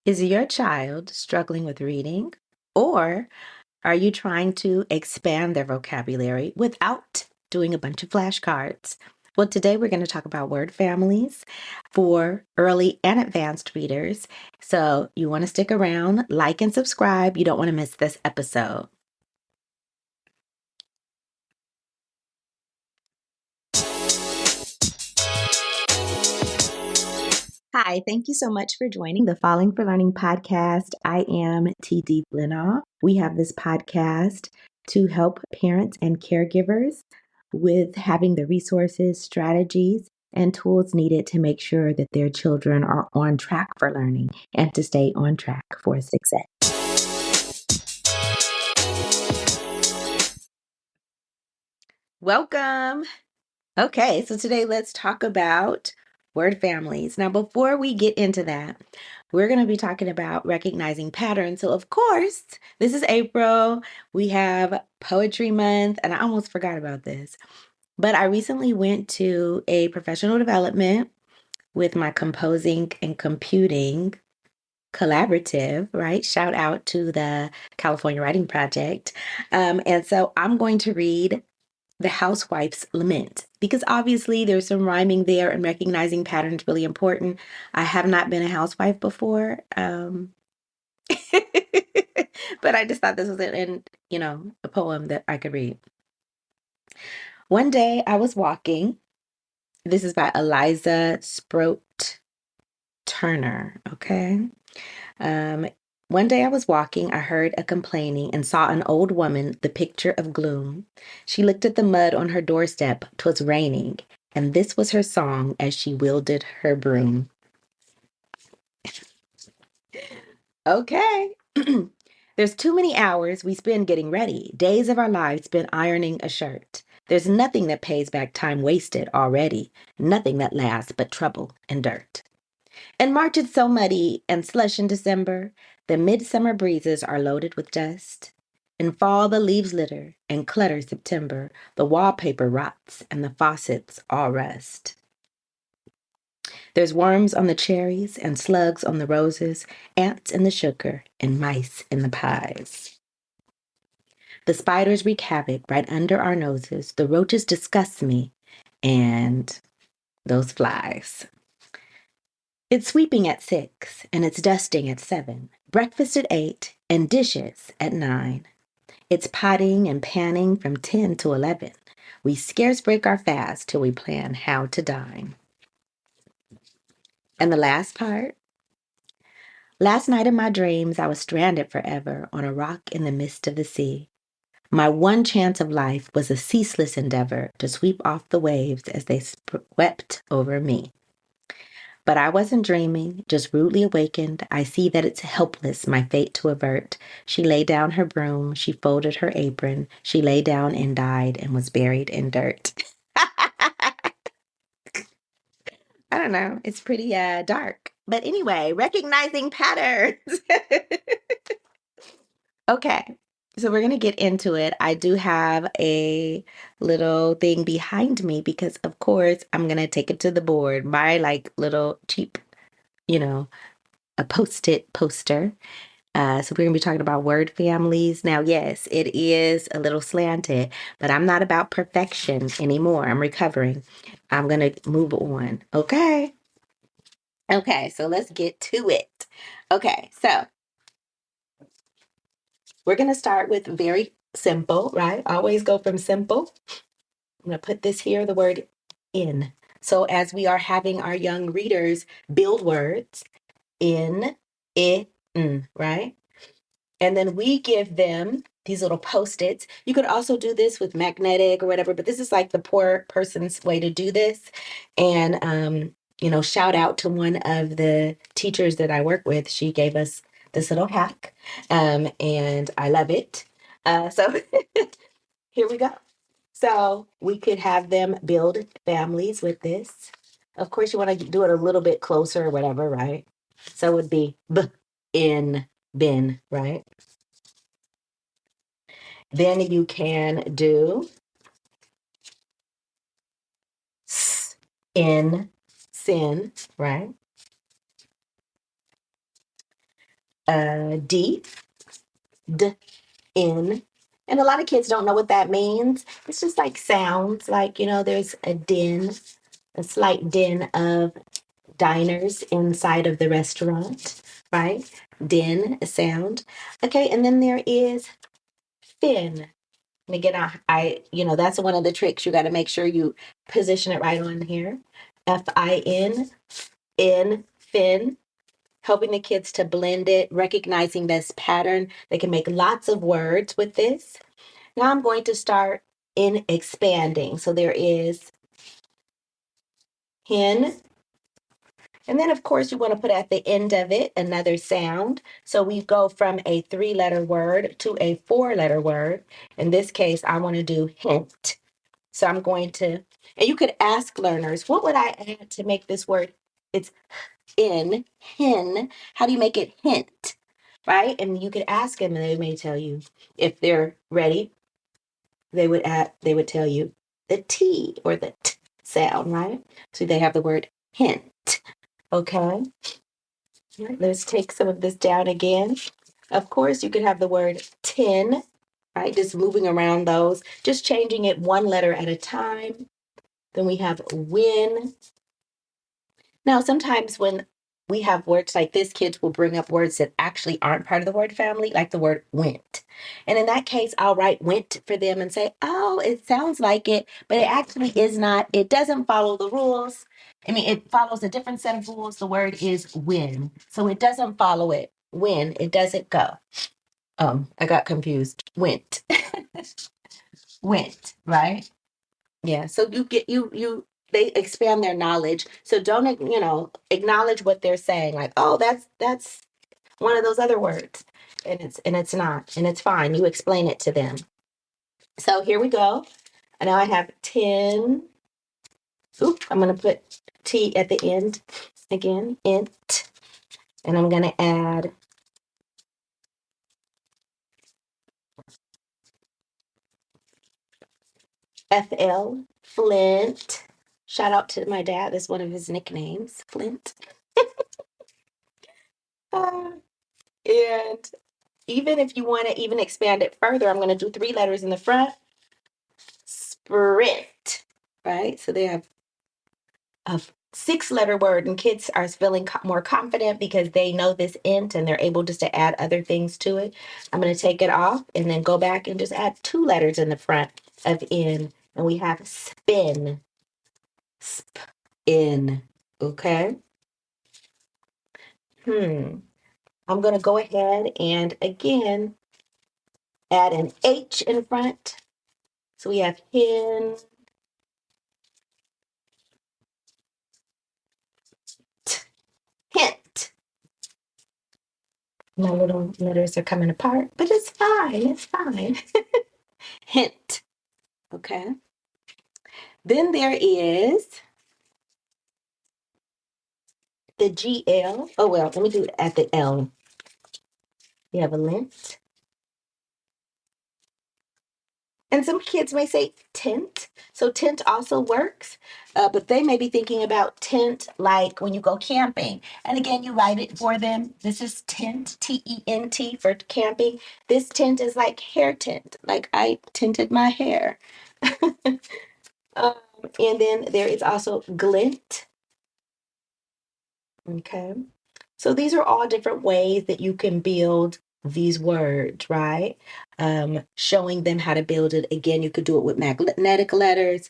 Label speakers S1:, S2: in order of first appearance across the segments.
S1: Is your child struggling with reading, or are you trying to expand their vocabulary without doing a bunch of flashcards? Well, today we're going to talk about word families for early and advanced readers. So you want to stick around, like and subscribe. You don't want to miss this episode. Hi, thank you so much for joining the Falling for Learning podcast. I am TD Flinoff. We have this podcast to help parents and caregivers with having the resources, strategies, and tools needed to make sure that their children are on track for learning and to stay on track for success. Welcome. Okay, so today let's talk about word families. Now, before we get into that, we're going to be talking about recognizing patterns. So, of course, this is April. We have Poetry Month, and I almost forgot about this. But I recently went to a professional development with my composing and computing collaborative, right? Shout out to the California Writing Project. And so I'm going to read The Housewife's Lament, because obviously there's some rhyming there and recognizing patterns really important. I have not been a housewife before, but I just thought this was a poem that I could read. One day I was walking. This is by Eliza Sproat Turner. Okay. Um, One day I was walking, I heard a complaining and saw an old woman, the picture of gloom. She looked at the mud on her doorstep. 'Twas raining, and this was her song as she wielded her broom. Okay. There's too many hours we spend getting ready, days of our lives spent ironing a shirt. There's nothing that pays back time wasted already, nothing that lasts but trouble and dirt. And March is so muddy and slush in December. The midsummer breezes are loaded with dust. In fall, the leaves litter and clutter September. The wallpaper rots and the faucets all rust. There's worms on the cherries and slugs on the roses, ants in the sugar and mice in the pies. The spiders wreak havoc right under our noses. The roaches disgust me, and those flies. It's sweeping at 6 and it's dusting at 7, breakfast at 8 and dishes at 9. It's potting and panning from 10 to 11. We scarce break our fast till we plan how to dine. And the last part. Last night in my dreams, I was stranded forever on a rock in the midst of the sea. My one chance of life was a ceaseless endeavor to sweep off the waves as they swept over me. But I wasn't dreaming, just rudely awakened. I see that it's helpless, my fate to avert. She laid down her broom, she folded her apron, she lay down and died and was buried in dirt. I don't know. It's pretty dark. But anyway, recognizing patterns. Okay. So we're going to get into it. I do have a little thing behind me because of course I'm going to take it to the board. My like little cheap, you know, a post-it poster. So we're going to be talking about word families. Now, yes, it is a little slanted, but I'm not about perfection anymore. I'm recovering. I'm going to move on. Okay. Okay. So let's get to it. Okay. So we're going to start with very simple, right? Always go from simple. I'm going to put this here, the word in. So as we are having our young readers build words in, it, right? And then we give them these little post-its. You could also do this with magnetic or whatever, but this is like the poor person's way to do this. And, shout out to one of the teachers that I work with. She gave us this little hack, and I love it. So here we go. So we could have them build families with this. Of course, you want to do it a little bit closer or whatever, right? So it would be in, bin, right? Then you can do in, sin, right? D, D, N. And a lot of kids don't know what that means. It's just like sounds, like, there's a din, a slight din of diners inside of the restaurant, right? Din, a sound. Okay, and then there is fin. And again, that's one of the tricks. You got to make sure you position it right on here. Fin, in, fin, helping the kids to blend it, recognizing this pattern. They can make lots of words with this. Now I'm going to start in expanding. So there is hen. And then, of course, you want to put at the end of it another sound. So we go from a 3-letter word to a 4-letter word. In this case, I want to do hint. So I'm going to, and you could ask learners, what would I add to make this word? It's in, hen. How do you make it hint? Right? And you could ask them and they may tell you. If they're ready, they would tell you the T or the T sound, right? So they have the word hint. Okay. Let's take some of this down again. Of course, you could have the word tin, right? Just moving around those, just changing it one letter at a time. Then we have win. Now, sometimes when we have words like this, kids will bring up words that actually aren't part of the word family, like the word went. And in that case, I'll write went for them and say, oh, it sounds like it, but it actually is not. It doesn't follow the rules. I mean, it follows a different set of rules. The word is win. So it doesn't follow it. When it doesn't go. I got confused. Went. Went, right? Yeah. So they expand their knowledge. So don't, acknowledge what they're saying. Like, oh, that's one of those other words. And it's not. And it's fine. You explain it to them. So here we go. And now I have 10. Oop, I'm gonna put T at the end again. Int. And I'm gonna add FL, Flint. Shout out to my dad. That's one of his nicknames, Flint. Uh, and even if you want to even expand it further, I'm going to do 3 letters in the front. Sprint, right? So they have a 6-letter word, and kids are feeling more confident because they know this int and they're able just to add other things to it. I'm going to take it off and then go back and just add 2 letters in the front of in, and we have spin. Sp, in. Okay. I'm going to go ahead and again add an H in front. So we have hen, hint. My little letters are coming apart, but it's fine. It's fine. Hint. Okay. Then there is the GL. Oh, well, let me do it at the L. You have a lint. And some kids may say tint. So tint also works, but they may be thinking about tint like when you go camping. And again, you write it for them. This is tint, T-E-N-T for camping. This tint is like hair tint, like I tinted my hair. And then there is also glint. Okay. So these are all different ways that you can build these words, right? Showing them how to build it. Again, you could do it with magnetic letters.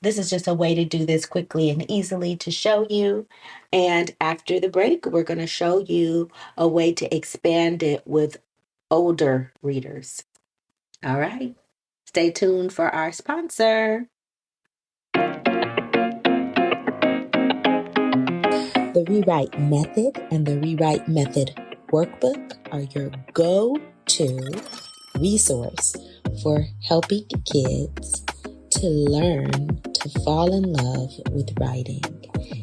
S1: This is just a way to do this quickly and easily to show you. And after the break, we're going to show you a way to expand it with older readers. All right. Stay tuned for our sponsor. The Rewrite Method and the Rewrite Method Workbook are your go-to resource for helping kids to learn to fall in love with writing.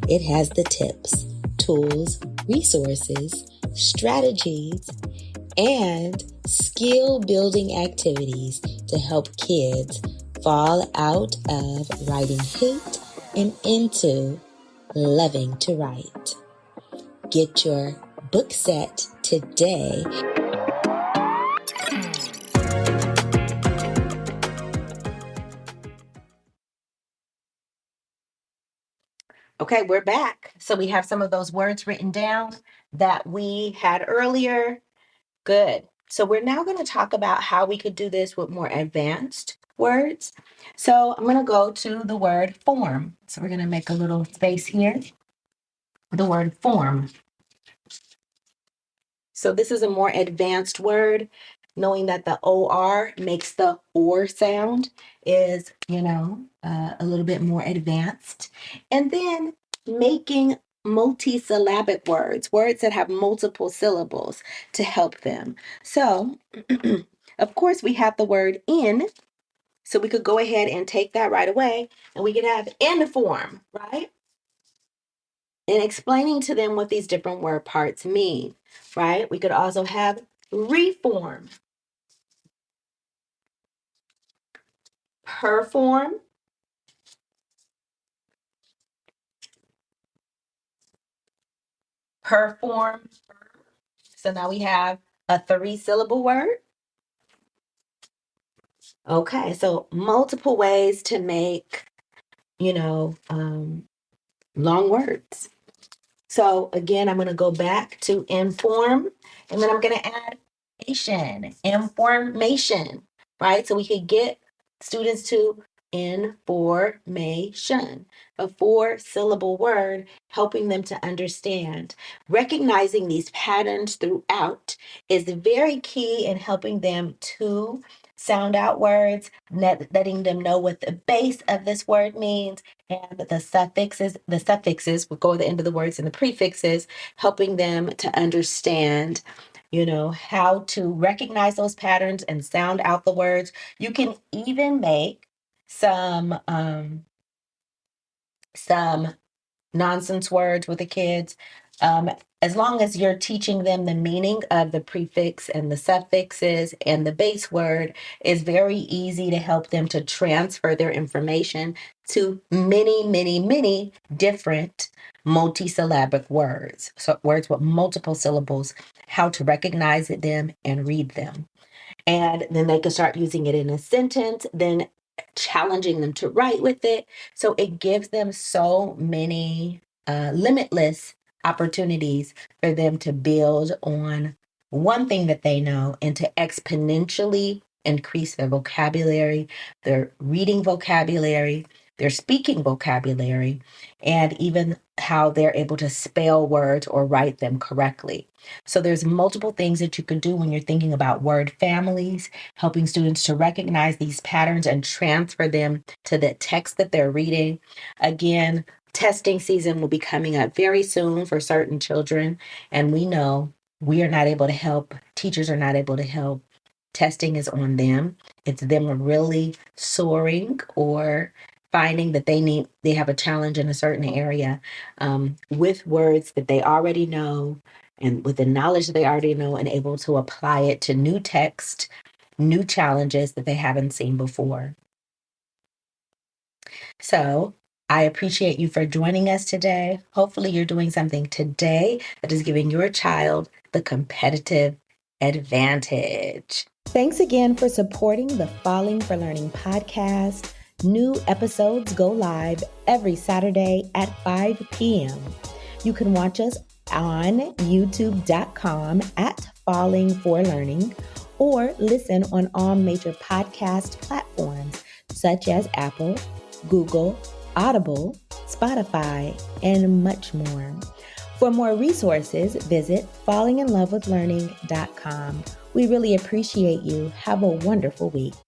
S1: It has the tips, tools, resources, strategies, and skill-building activities to help kids fall out of writing hate and into loving to write. Get your book set today. Okay, we're back. So we have some of those words written down that we had earlier. Good. So we're now going to talk about how we could do this with more advanced words. So I'm going to go to the word form. So we're going to make a little space here. The word form. So this is a more advanced word. Knowing that the OR makes the OR sound is, a little bit more advanced. And then making multi-syllabic words, words that have multiple syllables to help them. So, of course, we have the word in. So we could go ahead and take that right away, and we could have in form, right? And explaining to them what these different word parts mean, right? We could also have reform, perform, perform. So now we have a 3-syllable word. Okay, so multiple ways to make, long words. So again, I'm going to go back to inform, and then I'm going to add information, right? So we could get students to information, a 4-syllable word, helping them to understand. Recognizing these patterns throughout is very key in helping them to sound out words, letting them know what the base of this word means, and the suffixes will go at the end of the words, and the prefixes, helping them to understand, how to recognize those patterns and sound out the words. You can even make some nonsense words with the kids. As long as you're teaching them the meaning of the prefix and the suffixes and the base word, is very easy to help them to transfer their information to many, many, many different multi-syllabic words. So words with multiple syllables, how to recognize them and read them. And then they can start using it in a sentence, then challenging them to write with it. So it gives them so many limitless opportunities for them to build on one thing that they know and to exponentially increase their vocabulary, their reading vocabulary, their speaking vocabulary, and even how they're able to spell words or write them correctly. So there's multiple things that you can do when you're thinking about word families, helping students to recognize these patterns and transfer them to the text that they're reading. Again, testing season will be coming up very soon for certain children, and we know we are not able to help, teachers are not able to help. Testing is on them. It's them really soaring or finding that they have a challenge in a certain area with words that they already know and with the knowledge that they already know, and able to apply it to new text, new challenges that they haven't seen before. So I appreciate you for joining us today. Hopefully you're doing something today that is giving your child the competitive advantage. Thanks again for supporting the Falling for Learning podcast. New episodes go live every Saturday at 5 p.m. You can watch us on youtube.com at Falling for Learning, or listen on all major podcast platforms such as Apple, Google, Audible, Spotify, and much more. For more resources, visit fallinginlovewithlearning.com. We really appreciate you. Have a wonderful week.